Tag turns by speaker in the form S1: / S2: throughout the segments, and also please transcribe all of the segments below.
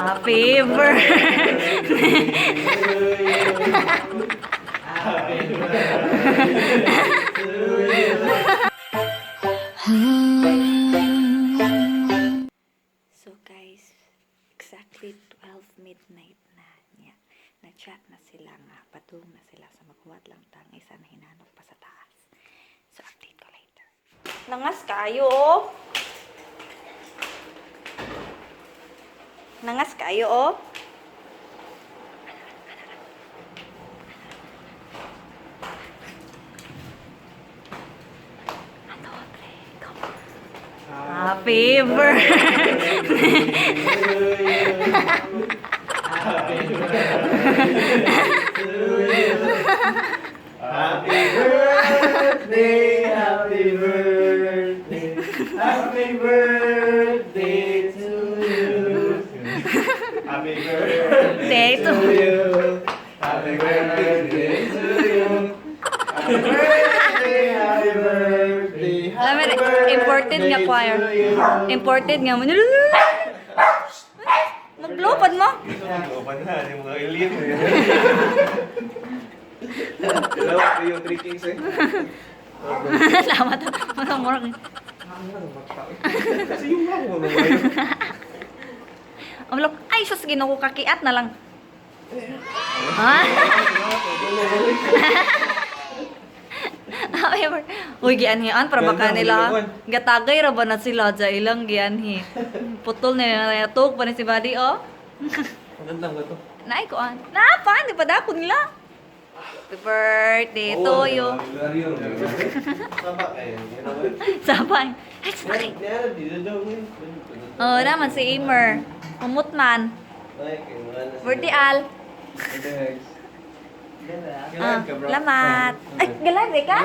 S1: Happy birthday. So guys, exactly 12 midnight na niya. Na-chat na sila nga, patung na sila sa maghuwat lang tang isa na hinanok pa sa taas. So update ko later. Nangas kayo oh. Nangas kayo oh. Happy birthday.
S2: Happy birthday, happy birthday, happy birthday to you. Happy birthday to you. Happy birthday to you. Happy birthday, happy birthday.
S1: Alam mo, imported nga choir. Imported nga mo. Maglopad mo.
S2: Open na, yung mga alien mo yan. Hello, yung 3 kings eh.
S1: Salamat. Masamurang.
S2: Kasi yung mga mo naman.
S1: Amlok, ay, sus, ginako kakiat na lang. Ha? Uy, gianhian, para baka nila. Gatagay ra ba na sila dyan ilang gianhi. Putol na nila tug pa ni si Buddy, oh.
S2: Ang ganda nga to.
S1: Naay ko, ah. Napa, di pa dako nila. Happy birthday to you.
S2: Sabak eh.
S1: Sabay. Ay, sabay. Oh, naman si Imer. Umutman. Birthday al. Ah, lamat. Ay, galag eh ka?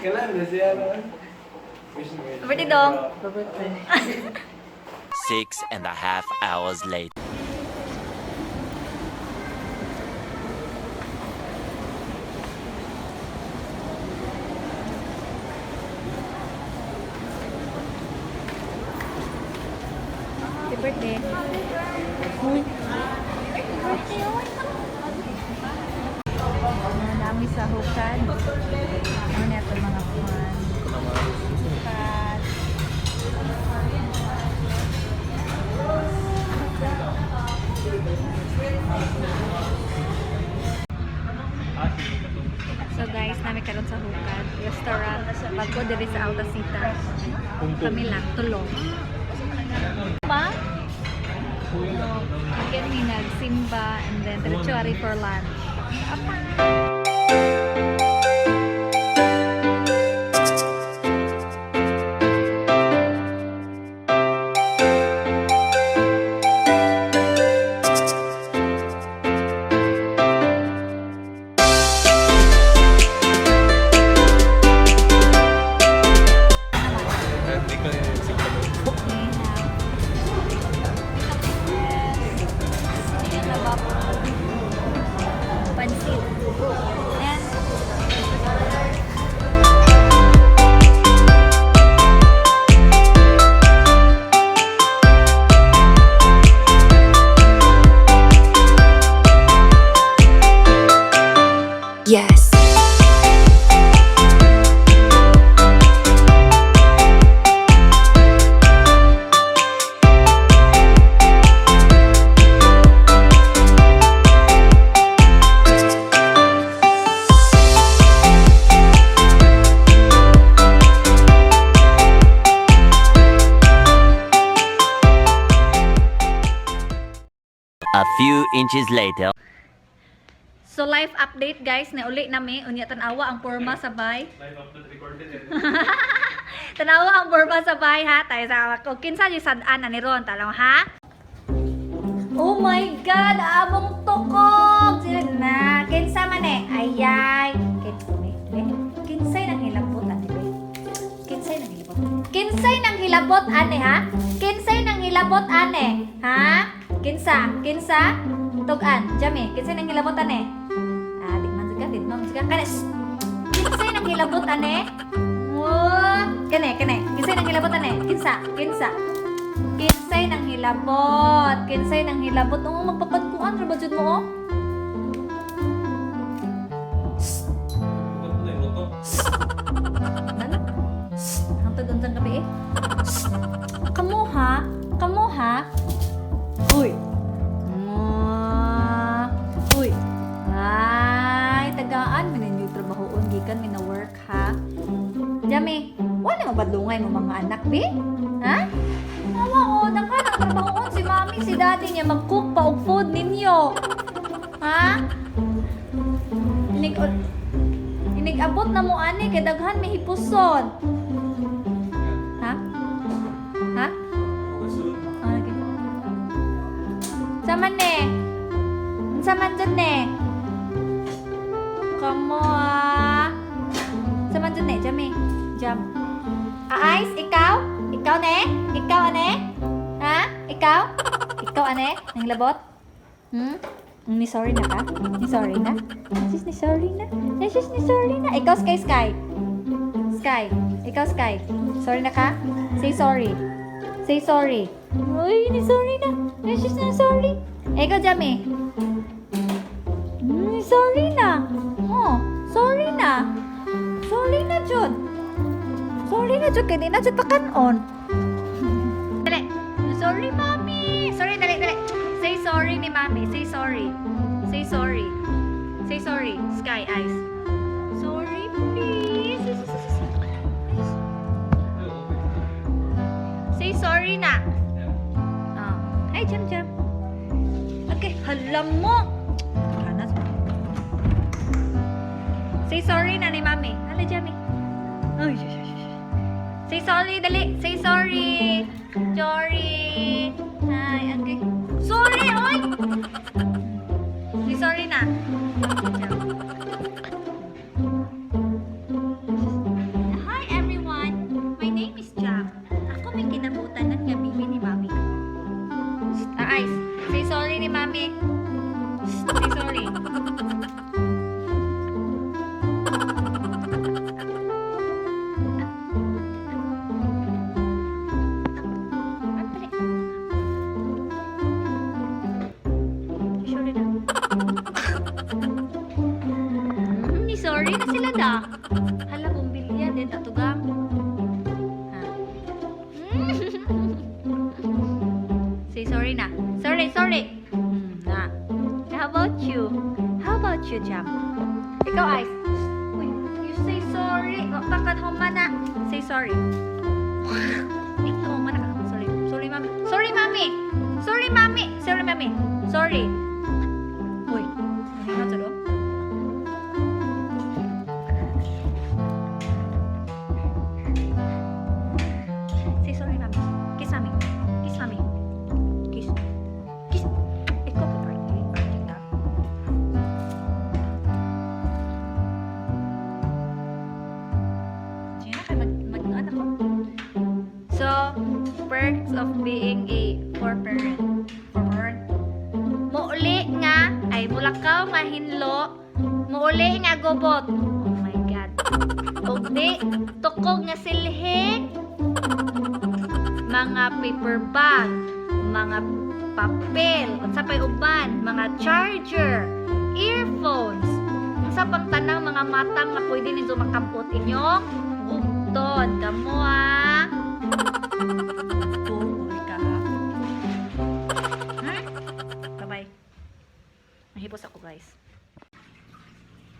S2: Kailan na siya no?
S1: Birthday dong.
S3: 6.5 hours later.
S1: Happy birthday. Uy. Dami sa hukad. Ano na ito mga kuhan? Hukad. So guys, namin karon sa hukad. Restaurant. Bago diri sa Altasita. Kami lang, tulong. Ba? So, again, may nagsimba and then diretso ari for lunch. Pansit. And
S4: Yes.
S3: A few inches later.
S1: so live update guys, na uli nami unya tanawa ang porma sa bay.
S2: Live upload recorded eh.
S1: Tanawa ang porma sa bay ha. Tayo sa kung kinsa di sad-an ani ron talaw ha. Oh my god, abong tukog sila na. Kinsa man eh. Ayay. Kinsay nang hilabot ate be. Kinsay nang hilabot. Kinsay nang hilabot ane ha? Kinsay nang hilabot ane? Ha? Kinsa? Kinsa? Tugan, jami. Kinsay nang hilabot ane? Ah, di man juga. Kanes. Kinsay nang hilabot ane? Oh, kene. Kinsay nang hilabot ane? Kinsa? Kinsay nang hilabot. Kinsay nang hilabot. Oo, magpapagkuan. Rabadjud mo, oh.
S2: Ba't mo na yung moto?
S1: Nana? Ang taguntang gabi eh. Kamu ha? Kamu ha? Uy. Uy. Ay, tagaan. Minanyo trabahoon. Gikan, mina-work ha. Jami, wala mabadlungay mo mga anak, be? Ha? Awa o, nakalang trabahoon si mami, si daddy niya mag-cook pa og food ninyo. Ha? Inig-abot na mo ani kay daghan may hipuson. Ha? Ha? Okay. Saman ne? Saman dyan ne? Kamo ah. Saman dyan ne, Jami. Jam. Ice, ikaw? Ikaw ne? Ikaw ane? Ha? Ikaw? Ikaw ane? Nanglabot? Ni sorry na ka? Ni sorry na? Sis, ni sorry na? Sis, ni sorry na? Ikaw, Sky, Sky. Sky. Ikaw, Sky. Sorry na ka? Say sorry. Say sorry. Uy, ni sorry na. Sis, ni sorry. Ikaw, Jami. Ni sorry na. Oh, sorry na. Sorry na, Jud. Sorry na, Jud. Kaya di na, Jud, pakanon. Dali. Sorry, Mami. Sorry, dali, dali. Say sorry ni Mami. Say sorry. Say sorry. Say sorry. Sky, eyes. Sorry, please. Say sorry na. Oh. Ay, jam, jam. Okay, halam mo. Panas. Say sorry na ni Mami. Hala, Jami. Ay, say sorry, dali. Say sorry. Sorry. Ay, okay. Sorry, oy! Say sorry na. Hi, everyone. My name is Jam. Ako may kinabutan ng gabi ni Mami. Ice. Say sorry ni Mami. Say sorry. Sorry na sila da. Hala, bumbilya din tatugang. Ha. Say sorry na. Sorry, sorry. Na. How about you? How about you, Jam? Ikaw, Ice. Uy, you say sorry. Bakit huma na? Say sorry. Ikaw, huma na ka. Sorry. Sorry, Mami. Sorry, Mami. Sorry, Mami. Sorry, Mami. Sorry. Uy. Nahingat sa doon? Say sorry, Mami. Kiss Mami. Kiss Mami. Kiss. Kiss. Ikaw pa birthday. Birthday na. Sige na kayo mag-ano ko. So, perks of being a four-parent. Muuli nga, ay mulakaw nga hinlo. Muuli nga gobot. Oh my God. Ugdi, tukog nga silhi. Mga paper bag, mga papel, unsa pay uban, mga charger, earphones. Unsa pang tanang mga matang nga pwede ninyo makampot inyong gugton. Kamo ha. Uy ka ha. Bye-bye. Mahipos ako guys.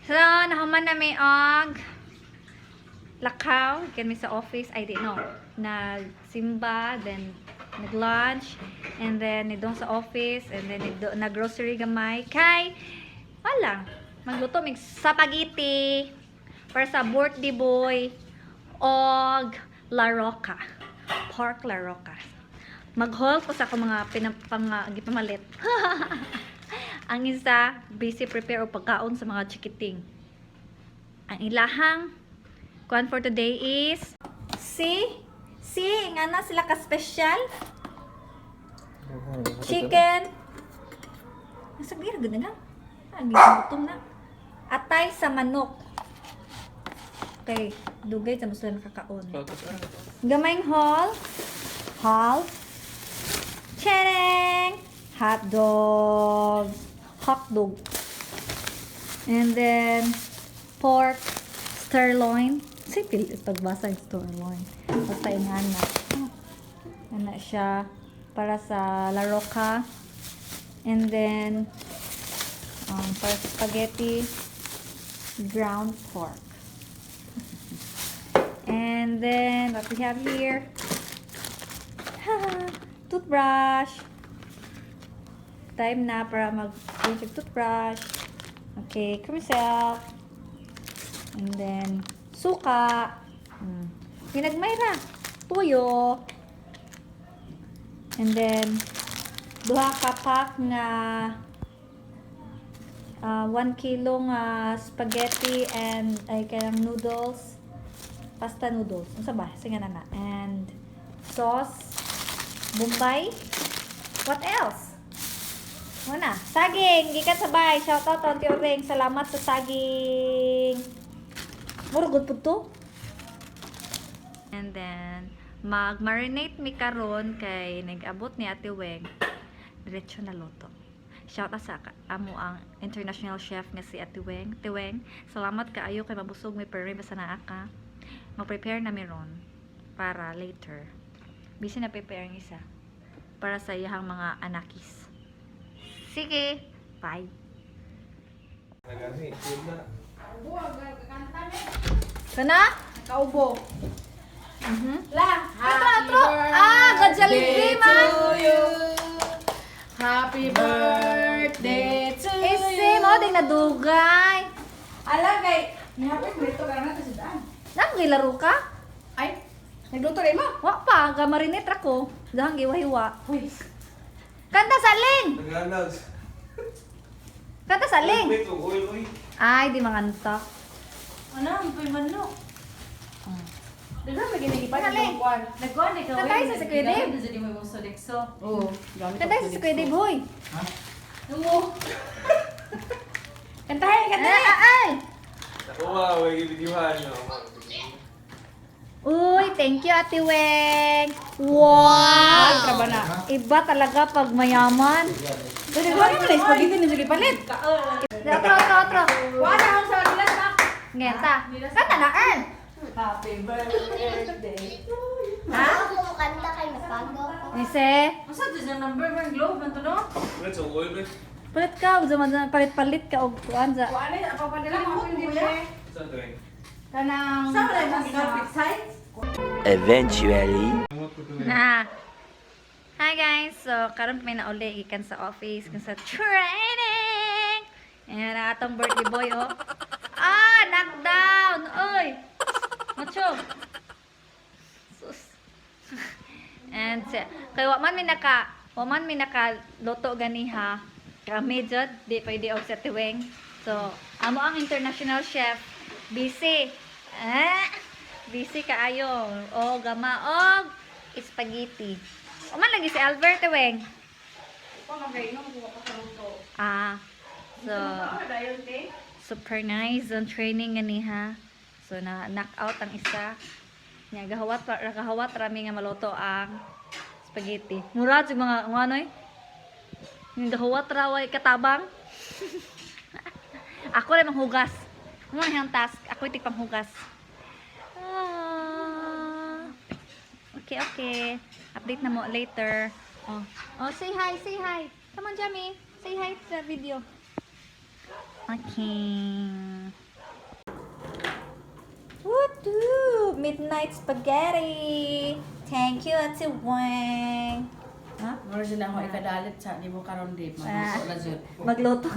S1: So, nahuman na may og lakaw, kami sa office, I didn't know. Nagsimba, then nag-lunch, and then nidong sa office, and then nag-grocery gamay. Kay, wala, magluto mig spaghetti para sa birthday boy og La Roca. Pork La Roca. Mag-haul ko sa ako mga gipamalit. Ang isa, busy prepare o pagkaon sa mga chikiting. Ang ilahang kuan for today is see nga na sila ka special chicken. Nasabir gud na. Ang gutom na. Atay sa manok. Okay, dugay sa musulan kakaon. Gamayng hall. Tadang! Hot dog. Hot dog. And then, pork sirloin. Simple pagbasa yung sirloin. Basta inana. Ana siya para sa La Roca. And then, para sa spaghetti, ground pork. And then, what we have here, toothbrush. Time na para mag-use yung toothbrush. Okay, cream silk. And then, suka. Pinagmayra. Tuyo. And then, duha ka pack nga 1 kilo nga spaghetti and ay kayang noodles. Pasta noodles. Ano sa ba? Sige na. And sauce. Bombay. What else? Muna. Saging. Gikan sabay. Shoutout on Tio Ring. Salamat sa saging. Muro good po to. And then, mag-marinate mi karon kay nag-abot ni Ate Weng. Diretso na luto. Shout out sa amo ang international chef nga si Ate Weng. Ate Weng, salamat kaayo kay mabusog mi pero basta naa ka. Mag-prepare na mi ron para later. Busy na prepare ang isa para sa iyang mga anakis. Sige, bye.
S2: Nagani, yun na.
S1: Kana?
S4: Kaubo.
S1: La,
S4: Happy
S1: atro. Gajaligi
S4: birthday
S1: man.
S4: to you. Happy birthday to
S1: Ese
S4: you.
S1: mo ding nadugay.
S4: Ala kay, happy birthday ka na sa daan.
S1: Nang gilaro ka?
S4: Ay, nagluto rin mo.
S1: Wa pa, ga marinate ra ko. Dahang giwa-hiwa.
S4: Uy.
S1: Kanta sa ling.
S2: Naganaw.
S1: Kanta sa ling.
S2: Wait, oy.
S1: Ay, di manganta.
S4: Ano, ang pay manok. Dala may ginigipan
S1: Kali.
S4: ng kwan.
S5: Nagkuhan ikaw.
S1: Katay sa Squid Game.
S5: Gamit na mo yung sodexo.
S4: Oo, gamit
S1: Kanta sa Squid Game, hoy.
S4: Nungo.
S1: Kantahin, kantahin. Ay.
S2: Wow, may gibigyuhan nyo.
S1: Uy, thank you, Ate Weng. Wow.
S4: Altra ba na?
S1: Iba talaga pag mayaman.
S4: Pwede ko naman na spaghetti na sige palit.
S1: Otro.
S4: Wala akong sa nilas na.
S1: Ngeta. Kanta na, Earn.
S4: Happy birthday.
S1: Ha?
S6: Kanta kay Mapago.
S1: Ese.
S5: Masa dyan yung number mo yung globe man to no?
S2: Let's oil, wait.
S1: Palit ka, palit ka og kuan sa.
S4: Kuha na, apa pa nila mga hindi mo.
S2: Saan to eh?
S1: Kanang
S4: Saan rin mas graphic size?
S3: Eventually.
S1: Na. Hi guys. So, karon may nauli ikan sa office, kan sa training. Ayan ang atong birthday boy, oh. Knockdown. Oy. Macho. Sus. And kay wa man mi naka loto ganiha. Kami jud di pwede og sa tiweng. So, amo ang international chef. Busy. Busy kaayo. O gama og spaghetti. O man lagi si Albert tiweng. So, super nice ang training ganiha. So, knock out ang isa. Nya gahawat rami nga maluto ang spaghetti. Mura jud mga ano eh. Yung gahawat raway katabang. Ako rin manghugas. Ano na yung task? Ako itik panghugas. Okay. Update na mo later. Say hi. Come on, Jamie. Say hi to the video. Okay. Woo! Midnight spaghetti. Thank you, Ate Weng. Ha?
S4: Moro sila ako ikadalit sa di mo karon di magluto na jud.
S1: Magluto.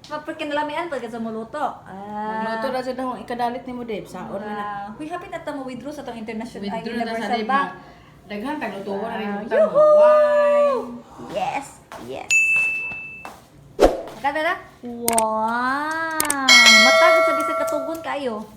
S1: Mapagkinalamian pag sa muluto.
S4: Magluto na jud ako ikadalit nimo Dave sa on na.
S1: We happy na ta mo withdraw sa tong international
S4: Withdraw na sa
S1: universal
S4: Dave.
S1: bank.
S4: Daghan kag luto na rin mo
S1: Yoo-hoo! Yes. Kada na? Wow! Matagod sa bisag katugon kayo.